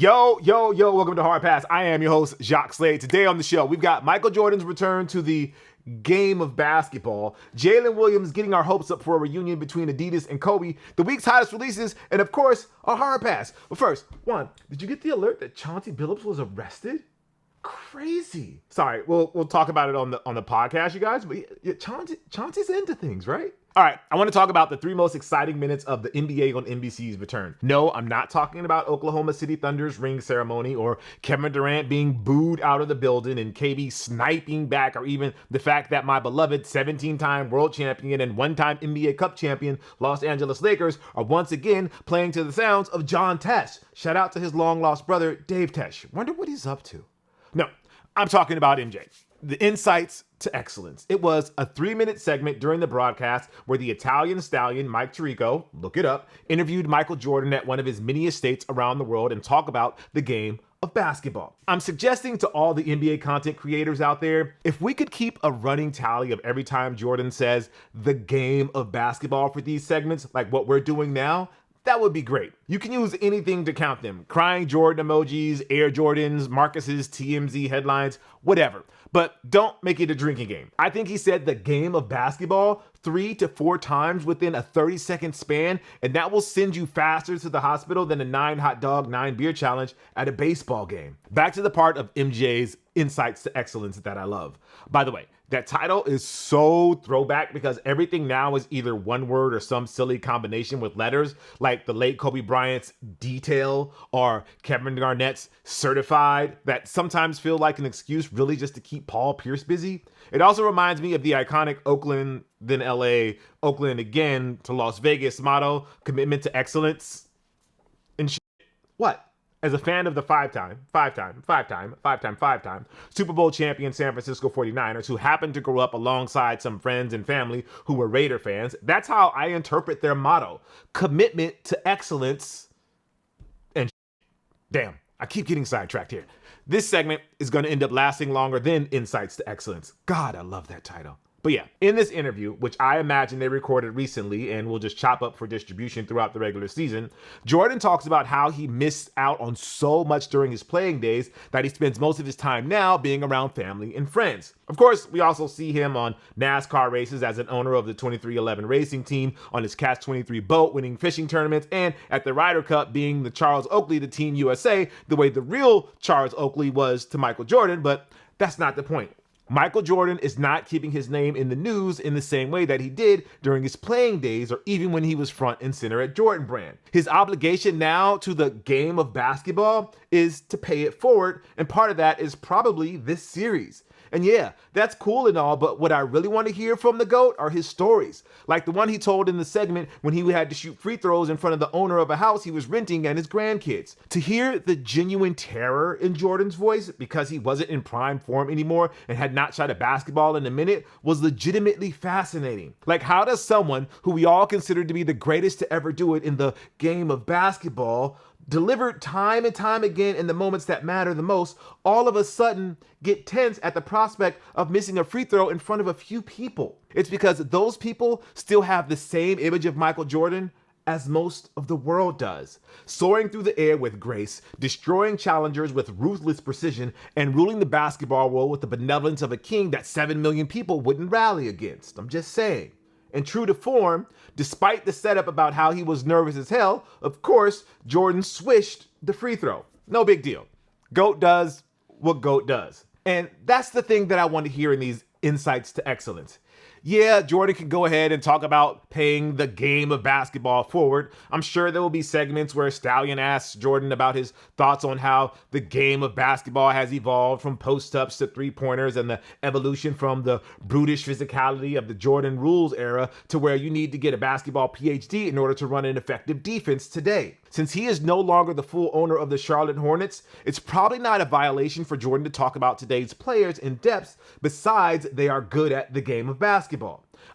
Yo, welcome to Hard Pass. I am your host, Jacques Slade. Today on the show, we've got Michael Jordan's return to the game of basketball, Jalen Williams getting our hopes up for a reunion between Adidas and Kobe, the week's hottest releases, and of course, a Hard Pass. But first, Juan, did you get the alert that Chauncey Billups was arrested? Crazy. Sorry, we'll talk about it on the podcast, you guys, but yeah, Chauncey's into things, right? All right, I want to talk about the three most exciting minutes of the NBA on NBC's return. No, I'm not talking about Oklahoma City Thunder's ring ceremony or Kevin Durant being booed out of the building and KB sniping back, or even the fact that my beloved 17-time world champion and one-time NBA Cup champion Los Angeles Lakers are once again playing to the sounds of John Tesh. Shout out to his long-lost brother, Dave Tesh. Wonder what he's up to. No, I'm talking about MJ. The insights to excellence. It was a 3-minute segment during the broadcast where the Italian stallion Mike Tirico, look it up, interviewed Michael Jordan at one of his many estates around the world and talk about the game of basketball. I'm suggesting to all the NBA content creators out there, if we could keep a running tally of every time Jordan says the game of basketball for these segments, like what we're doing now, that would be great. You can use anything to count them. Crying Jordan emojis, Air Jordans, Marcus's TMZ headlines, whatever. But don't make it a drinking game. I think he said the game of basketball 3 to 4 times within a 30-second span, and that will send you faster to the hospital than a 9 hot dog, 9 beer challenge at a baseball game. Back to the part of MJ's insights to excellence that I love. By the way, that title is so throwback because everything now is either one word or some silly combination with letters, like the late Kobe Bryant's detail or Kevin Garnett's certified, that sometimes feel like an excuse really just to keep Paul Pierce busy. It also reminds me of the iconic Oakland, then LA, Oakland again to Las Vegas motto, commitment to excellence and shit. What? As a fan of the five-time Super Bowl champion San Francisco 49ers who happened to grow up alongside some friends and family who were Raider fans, that's how I interpret their motto. Commitment to excellence and damn, I keep getting sidetracked here. This segment is going to end up lasting longer than Insights to Excellence. God, I love that title. But yeah, in this interview, which I imagine they recorded recently and will just chop up for distribution throughout the regular season, Jordan talks about how he missed out on so much during his playing days that he spends most of his time now being around family and friends. Of course, we also see him on NASCAR races as an owner of the 2311 racing team, on his Catch 23 boat winning fishing tournaments, and at the Ryder Cup being the Charles Oakley to Team USA, the way the real Charles Oakley was to Michael Jordan, but that's not the point. Michael Jordan is not keeping his name in the news in the same way that he did during his playing days or even when he was front and center at Jordan Brand. His obligation now to the game of basketball is to pay it forward, and part of that is probably this series. And yeah, that's cool and all, but what I really want to hear from the GOAT are his stories. Like the one he told in the segment when he had to shoot free throws in front of the owner of a house he was renting and his grandkids. To hear the genuine terror in Jordan's voice because he wasn't in prime form anymore and had not shot a basketball in a minute was legitimately fascinating. Like, how does someone who we all consider to be the greatest to ever do it in the game of basketball, delivered time and time again in the moments that matter the most, all of a sudden get tense at the prospect of missing a free throw in front of a few people? It's because those people still have the same image of Michael Jordan as most of the world does. Soaring through the air with grace, destroying challengers with ruthless precision, and ruling the basketball world with the benevolence of a king that 7 million people wouldn't rally against. I'm just saying. And true to form, despite the setup about how he was nervous as hell, of course, Jordan swished the free throw. No big deal. GOAT does what GOAT does. And that's the thing that I want to hear in these insights to excellence. Yeah, Jordan can go ahead and talk about paying the game of basketball forward. I'm sure there will be segments where Stallion asks Jordan about his thoughts on how the game of basketball has evolved from post-ups to three-pointers and the evolution from the brutish physicality of the Jordan rules era to where you need to get a basketball PhD in order to run an effective defense today. Since he is no longer the full owner of the Charlotte Hornets, it's probably not a violation for Jordan to talk about today's players in depth, besides they are good at the game of basketball.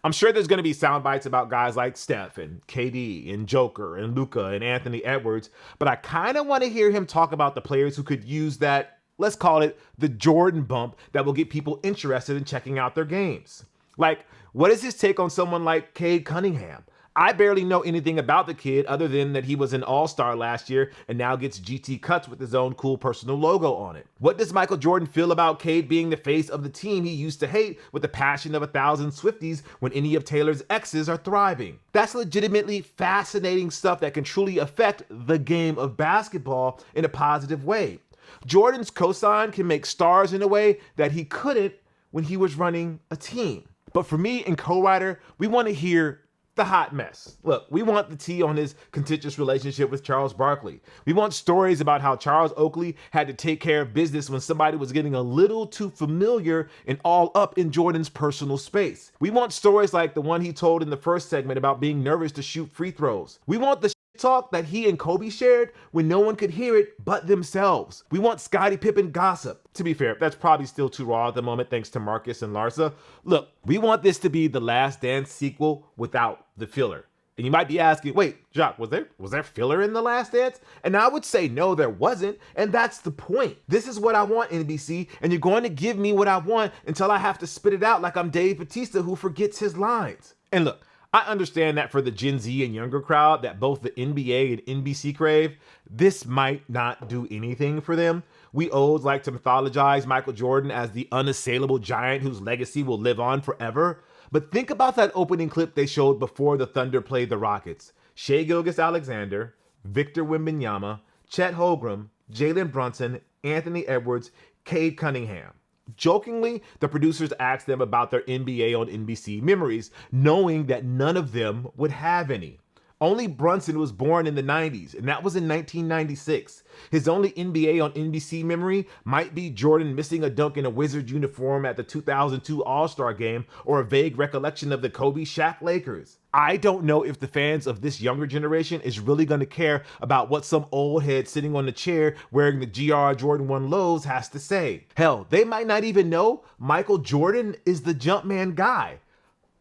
I'm sure there's going to be sound bites about guys like Steph and KD and Joker and Luka and Anthony Edwards, but I kind of want to hear him talk about the players who could use that, let's call it the Jordan bump, that will get people interested in checking out their games. Like, what is his take on someone like Cade Cunningham? I barely know anything about the kid other than that he was an all-star last year and now gets GT cuts with his own cool personal logo on it. What does Michael Jordan feel about Cade being the face of the team he used to hate with the passion of 1,000 Swifties when any of Taylor's exes are thriving? That's legitimately fascinating stuff that can truly affect the game of basketball in a positive way. Jordan's cosign can make stars in a way that he couldn't when he was running a team. But for me and co-writer, we want to hear the hot mess. Look, we want the tea on his contentious relationship with Charles Barkley. We want stories about how Charles Oakley had to take care of business when somebody was getting a little too familiar and all up in Jordan's personal space. We want stories like the one he told in the first segment about being nervous to shoot free throws. We want the talk that he and Kobe shared when no one could hear it but themselves. We want Scottie Pippen gossip. To be fair, that's probably still too raw at the moment thanks to Marcus and Larsa. Look, we want this to be the Last Dance sequel without the filler. And you might be asking, wait, Jacques, was there filler in The Last Dance? And I would say no, there wasn't, and that's the point. This is what I want, NBC, and you're going to give me what I want until I have to spit it out like I'm Dave Bautista who forgets his lines. And look, I understand that for the Gen Z and younger crowd that both the NBA and NBC crave, this might not do anything for them. We olds like to mythologize Michael Jordan as the unassailable giant whose legacy will live on forever. But think about that opening clip they showed before the Thunder played the Rockets. Shai Gilgeous-Alexander, Victor Wembanyama, Chet Holmgren, Jalen Brunson, Anthony Edwards, Cade Cunningham. Jokingly, the producers asked them about their NBA on NBC memories, knowing that none of them would have any. Only Brunson was born in the 90s, and that was in 1996. His only NBA on NBC memory might be Jordan missing a dunk in a Wizard uniform at the 2002 All-Star Game, or a vague recollection of the Kobe Shaq Lakers. I don't know if the fans of this younger generation is really going to care about what some old head sitting on the chair wearing the GR Jordan 1 lows has to say. Hell, they might not even know Michael Jordan is the Jumpman guy.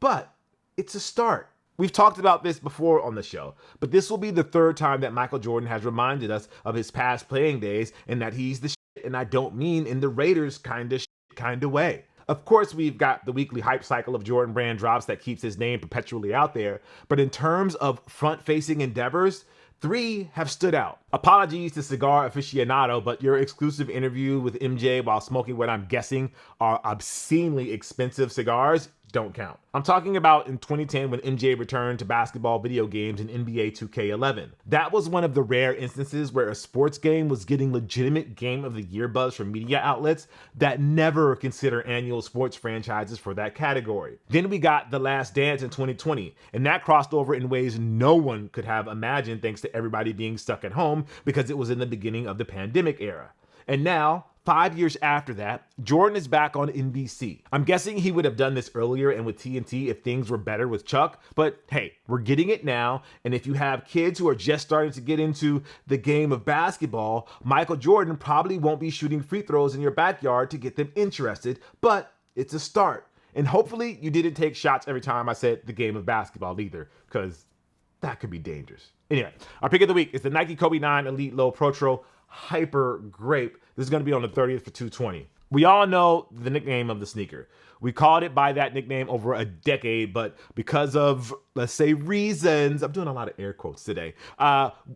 But it's a start. We've talked about this before on the show, but this will be the third time that Michael Jordan has reminded us of his past playing days and that he's the shit, and I don't mean in the Raiders kind of way. Of course, we've got the weekly hype cycle of Jordan Brand drops that keeps his name perpetually out there, but in terms of front-facing endeavors, 3 have stood out. Apologies to Cigar Aficionado, but your exclusive interview with MJ while smoking what I'm guessing are obscenely expensive cigars don't count. I'm talking about in 2010 when MJ returned to basketball video games in NBA 2K11. That was one of the rare instances where a sports game was getting legitimate Game of the Year buzz from media outlets that never consider annual sports franchises for that category. Then we got The Last Dance in 2020, and that crossed over in ways no one could have imagined thanks to everybody being stuck at home because it was in the beginning of the pandemic era. And now, 5 years after that, Jordan is back on NBC. I'm guessing he would have done this earlier and with TNT if things were better with Chuck, but hey, we're getting it now, and if you have kids who are just starting to get into the game of basketball, Michael Jordan probably won't be shooting free throws in your backyard to get them interested, but it's a start. And hopefully you didn't take shots every time I said the game of basketball either, because that could be dangerous. Anyway, our pick of the week is the Nike Kobe 9 Elite Low Protro Hyper Grape. This is going to be on the 30th for $220. We all know the nickname of the sneaker. We called it by that nickname over a decade, but because of, let's say, reasons, I'm doing a lot of air quotes today.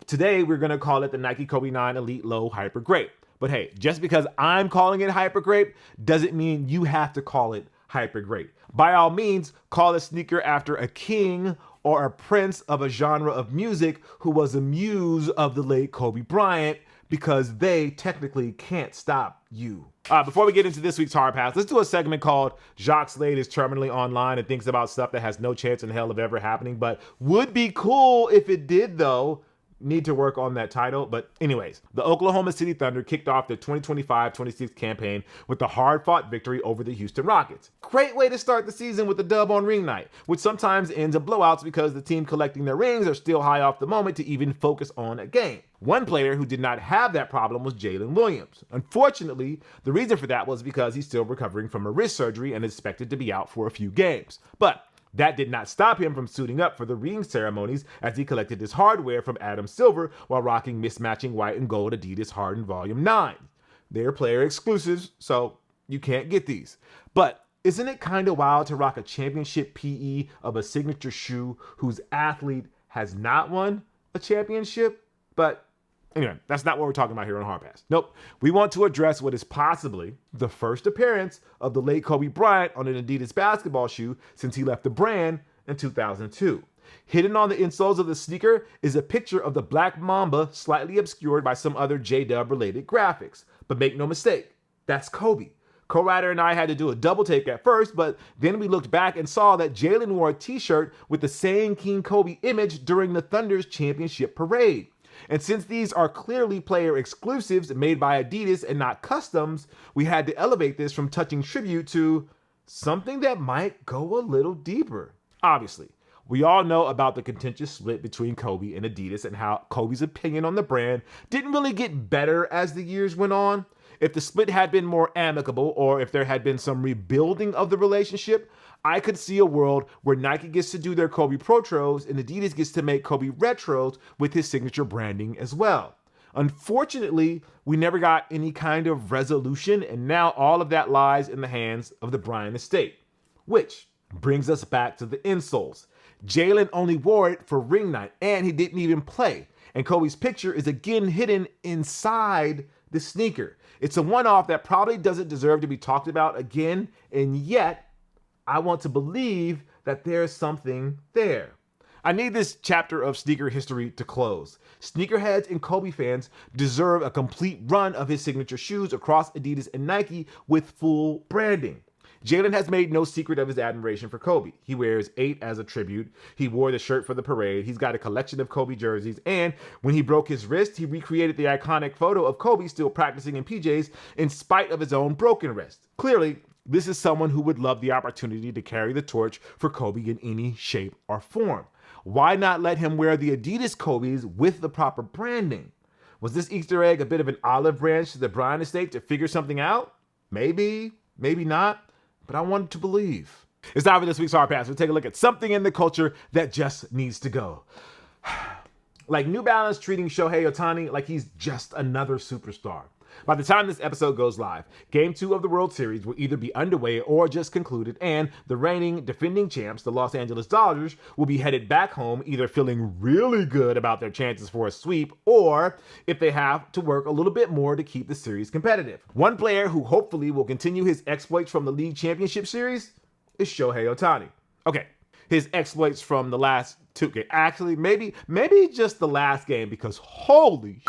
Today, we're going to call it the Nike Kobe 9 Elite Low Hyper Grape. But hey, just because I'm calling it Hyper Grape doesn't mean you have to call it Hyper Grape. By all means, call a sneaker after a king or a prince of a genre of music who was a muse of the late Kobe Bryant, because they technically can't stop you. Before we get into this week's Hard Pass, let's do a segment called Jacques Slade is terminally online and thinks about stuff that has no chance in hell of ever happening, but would be cool if it did though. Need to work on that title. But anyways, the Oklahoma City Thunder kicked off their 2025-26 campaign with a hard-fought victory over the Houston Rockets. Great way to start the season with a dub on ring night, which sometimes ends in blowouts because the team collecting their rings are still high off the moment to even focus on a game. One player who did not have that problem was Jalen Williams. Unfortunately, the reason for that was because he's still recovering from a wrist surgery and is expected to be out for a few games. But that did not stop him from suiting up for the ring ceremonies as he collected his hardware from Adam Silver while rocking mismatching white and gold Adidas Harden Volume 9. They're player exclusives, so you can't get these. But Isn't it kind of wild to rock a championship PE of a signature shoe whose athlete has not won a championship? But anyway, that's not what we're talking about here on Hard Pass. Nope. We want to address what is possibly the first appearance of the late Kobe Bryant on an Adidas basketball shoe since he left the brand in 2002. Hidden on the insoles of the sneaker is a picture of the Black Mamba slightly obscured by some other J-Dub related graphics. But make no mistake, that's Kobe. Co-writer and I had to do a double take at first, but then we looked back and saw that Jalen wore a t-shirt with the same King Kobe image during the Thunder's championship parade. And since these are clearly player exclusives made by Adidas and not customs, we had to elevate this from touching tribute to something that might go a little deeper. Obviously, we all know about the contentious split between Kobe and Adidas and how Kobe's opinion on the brand didn't really get better as the years went on. If the split had been more amicable, or if there had been some rebuilding of the relationship, I could see a world where Nike gets to do their Kobe Protros and Adidas gets to make Kobe Retros with his signature branding as well. Unfortunately, we never got any kind of resolution, and now all of that lies in the hands of the Bryant estate. Which brings us back to the insoles. Jalen only wore it for ring night, and he didn't even play. And Kobe's picture is again hidden inside the sneaker. It's a one-off that probably doesn't deserve to be talked about again, and yet I want to believe that there's something there. I need this chapter of sneaker history to close. Sneakerheads and Kobe fans deserve a complete run of his signature shoes across Adidas and Nike with full branding. Jalen has made no secret of his admiration for Kobe. He wears 8 as a tribute. He wore the shirt for the parade. He's got a collection of Kobe jerseys. And when he broke his wrist, he recreated the iconic photo of Kobe still practicing in PJs in spite of his own broken wrist. Clearly, this is someone who would love the opportunity to carry the torch for Kobe in any shape or form. Why not let him wear the Adidas Kobe's with the proper branding? Was this Easter egg a bit of an olive branch to the Bryant estate to figure something out? Maybe, maybe not. But I wanted to believe. It's time for this week's Hard Pass. We'll take a look at something in the culture that just needs to go. Like New Balance treating Shohei Ohtani like he's just another superstar. By the time this episode goes live, Game 2 of the World Series will either be underway or just concluded, and the reigning defending champs, the Los Angeles Dodgers, will be headed back home either feeling really good about their chances for a sweep, or if they have to work a little bit more to keep the series competitive. One player who hopefully will continue his exploits from the League Championship Series is Shohei Ohtani. Okay, his exploits from the last 2 games. Actually, maybe just the last game, because holy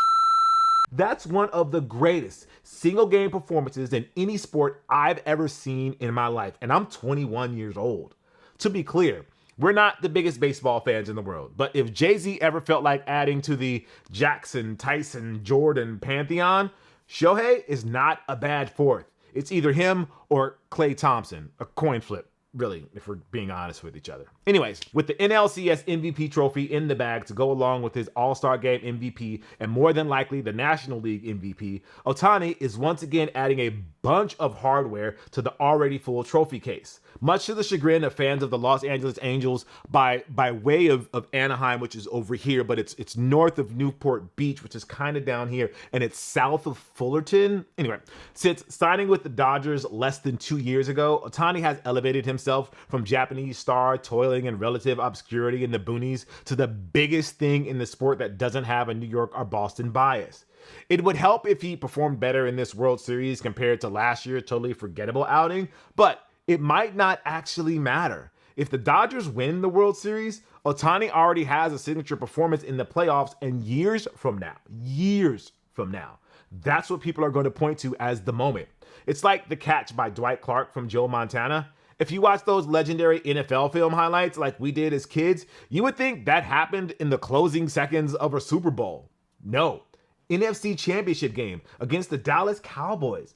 that's one of the greatest single game performances in any sport I've ever seen in my life. And I'm 21 years old. To be clear, we're not the biggest baseball fans in the world. But if Jay-Z ever felt like adding to the Jackson, Tyson, Jordan pantheon, Shohei is not a bad fourth. It's either him or Klay Thompson, a coin flip. Really, if we're being honest with each other. Anyways, with the NLCS MVP trophy in the bag to go along with his All-Star Game MVP and more than likely the National League MVP, Ohtani is once again adding a bunch of hardware to the already full trophy case. Much to the chagrin of fans of the Los Angeles Angels by way of Anaheim, which is over here, but it's north of Newport Beach, which is kind of down here, and it's south of Fullerton. Anyway, since signing with the Dodgers less than 2 years ago, Ohtani has elevated himself from Japanese star toiling in relative obscurity in the boonies to the biggest thing in the sport that doesn't have a New York or Boston bias. It would help if he performed better in this World Series compared to last year's totally forgettable outing, but it might not actually matter. If the Dodgers win the World Series, Ohtani already has a signature performance in the playoffs, and years from now, that's what people are going to point to as the moment. It's like the catch by Dwight Clark from Joe Montana. If you watch those legendary NFL film highlights like we did as kids, you would think that happened in the closing seconds of a Super Bowl. No. NFC Championship game against the Dallas Cowboys.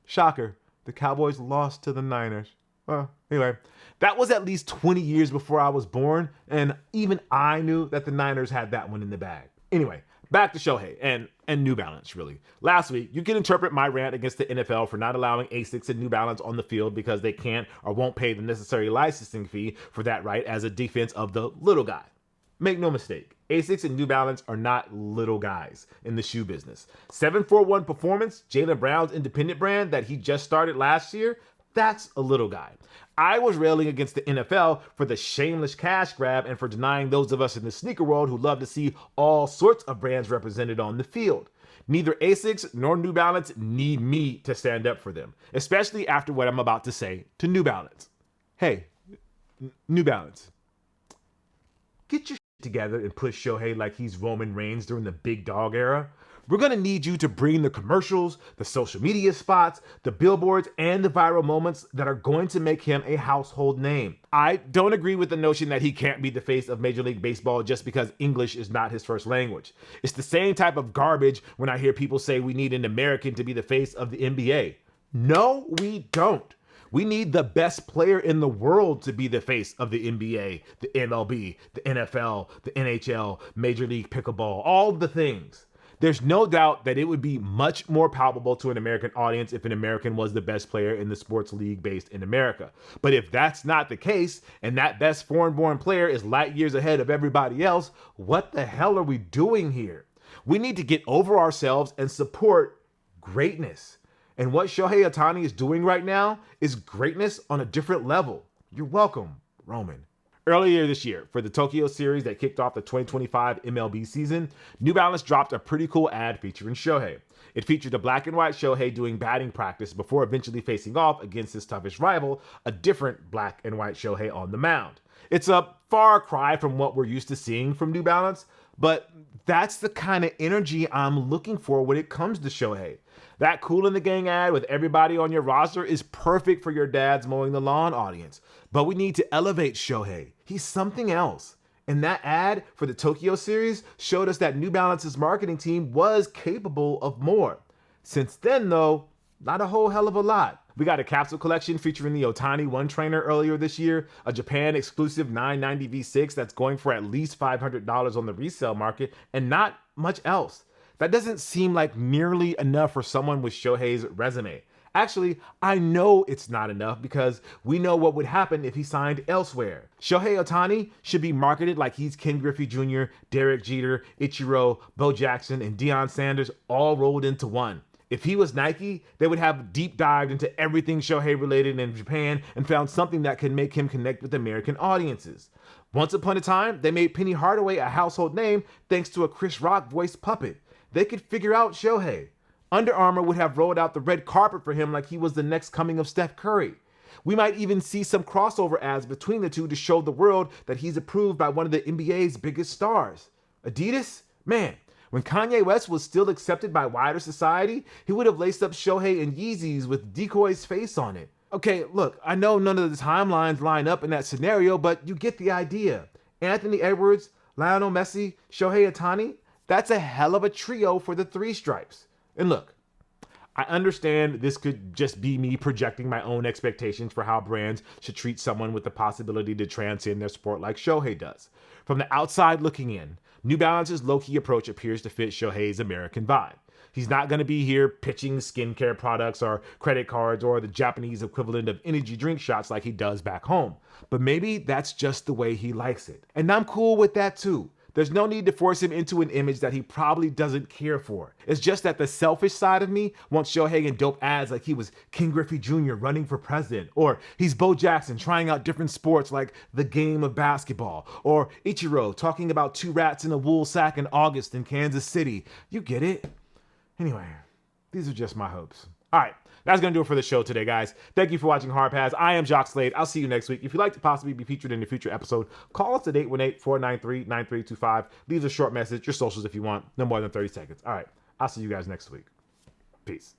Shocker. The Cowboys lost to the Niners. Anyway, that was at least 20 years before I was born, and even I knew that the Niners had that one in the bag. Anyway, back to Shohei and New Balance, really. Last week, you can interpret my rant against the NFL for not allowing Asics and New Balance on the field because they can't or won't pay the necessary licensing fee for that right as a defense of the little guy. Make no mistake, Asics and New Balance are not little guys in the shoe business. 741 Performance, Jaylen Brown's independent brand that he just started last year, That's a little guy. I was railing against the NFL for the shameless cash grab and for denying those of us in the sneaker world who love to see all sorts of brands represented on the field. Neither Asics nor New Balance need me to stand up for them, especially after what I'm about to say to New Balance. Hey, New Balance, get your shit together and push Shohei like he's Roman Reigns during the big dog era. We're going to need you to bring the commercials, the social media spots, the billboards, and the viral moments that are going to make him a household name. I don't agree with the notion that he can't be the face of Major League Baseball just because English is not his first language. It's the same type of garbage when I hear people say we need an American to be the face of the NBA. No, we don't. We need the best player in the world to be the face of the NBA, the MLB, the NFL, the NHL, Major League Pickleball, all the things. There's no doubt that it would be much more palpable to an American audience if an American was the best player in the sports league based in America. But if that's not the case, and that best foreign-born player is light years ahead of everybody else, what the hell are we doing here? We need to get over ourselves and support greatness. And what Shohei Ohtani is doing right now is greatness on a different level. You're welcome, Roman. Earlier this year, for the Tokyo series that kicked off the 2025 MLB season, New Balance dropped a pretty cool ad featuring Shohei. It featured a black and white Shohei doing batting practice before eventually facing off against his toughest rival, a different black and white Shohei on the mound. It's a far cry from what we're used to seeing from New Balance, but that's the kind of energy I'm looking for when it comes to Shohei. That Kool in the Gang ad with everybody on your roster is perfect for your dad's mowing the lawn audience. But we need to elevate Shohei. He's something else. And that ad for the Tokyo series showed us that New Balance's marketing team was capable of more. Since then, though, not a whole hell of a lot. We got a capsule collection featuring the Ohtani 1 trainer earlier this year, a Japan exclusive 990 V6 that's going for at least $500 on the resale market, and not much else. That doesn't seem like nearly enough for someone with Shohei's resume. Actually, I know it's not enough because we know what would happen if he signed elsewhere. Shohei Ohtani should be marketed like he's Ken Griffey Jr., Derek Jeter, Ichiro, Bo Jackson, and Deion Sanders all rolled into one. If he was Nike, they would have deep dived into everything Shohei related in Japan and found something that could make him connect with American audiences. Once upon a time, they made Penny Hardaway a household name thanks to a Chris Rock voiced puppet. They could figure out Shohei. Under Armour would have rolled out the red carpet for him like he was the next coming of Steph Curry. We might even see some crossover ads between the two to show the world that he's approved by one of the NBA's biggest stars. Adidas? Man, when Kanye West was still accepted by wider society, he would have laced up Shohei in Yeezys with Decoy's face on it. Okay, look, I know none of the timelines line up in that scenario, but you get the idea. Anthony Edwards, Lionel Messi, Shohei Ohtani, that's a hell of a trio for the three stripes. And look, I understand this could just be me projecting my own expectations for how brands should treat someone with the possibility to transcend their sport like Shohei does. From the outside looking in, New Balance's low-key approach appears to fit Shohei's American vibe. He's not going to be here pitching skincare products or credit cards or the Japanese equivalent of energy drink shots like he does back home. But maybe that's just the way he likes it. And I'm cool with that too. There's no need to force him into an image that he probably doesn't care for. It's just that the selfish side of me wants Shohei in dope ads like he was Ken Griffey Jr. running for president, or he's Bo Jackson trying out different sports like the game of basketball, or Ichiro talking about 2 rats in a wool sack in August in Kansas City. You get it? Anyway, these are just my hopes. All right, that's going to do it for the show today, guys. Thank you for watching Hard Pass. I am Jacques Slade. I'll see you next week. If you'd like to possibly be featured in a future episode, call us at 818-493-9325. Leave us a short message, your socials if you want. No more than 30 seconds. All right, I'll see you guys next week. Peace.